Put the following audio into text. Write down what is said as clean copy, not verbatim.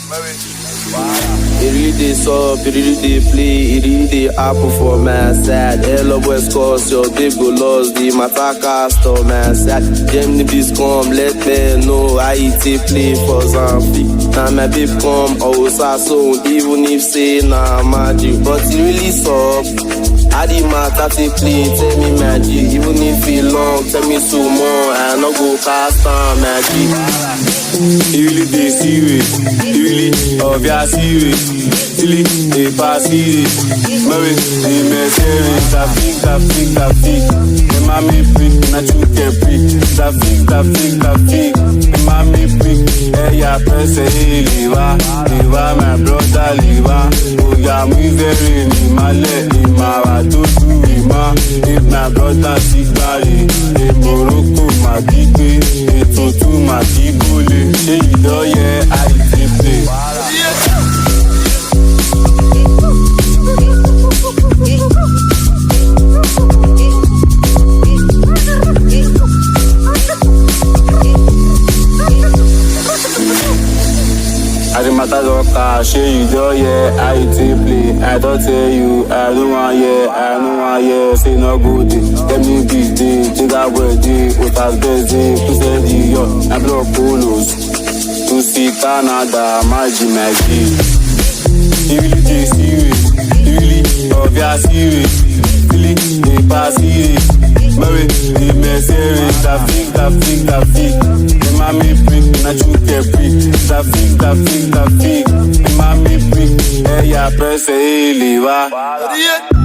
It really dey sup, it really dey play, it really dey happen for my side. Hello West Coast, your babe go lost, the matter cast on my side. Them nibbies come, let me know how it take play for Zambi. Now my babe come, oh so even if say nah magic, but it really sup. How the matter take play, tell me magic. Even if it long, tell me so more, I no go cast on magic. It really dey serious, it really obvious serious. Silly, they pass it. Mary, they mess traffic. The mommy prick, not you get prick. Traffic. The mommy prick, hey, ya press a liva, my brother liva. Oh, ya, me very in my leg, in my to do ma. If my brother sick body, the Morocco, my kiki, the Tutu, my kibule. Hey, you know, yeah, I play. I the matter don't cash, you do yeah, I play. I don't tell you, I don't want yeah, say no good day. Let me be day, think I will day, with us busy, to say the yo, I blow polos, to see Canada, magic. It really dey serious, it really obvious serious, really dey pass serious. Mary, the mess traffic. The mommy prick, not you get prick. Traffic. The mommy prick, hey, ya press a liva.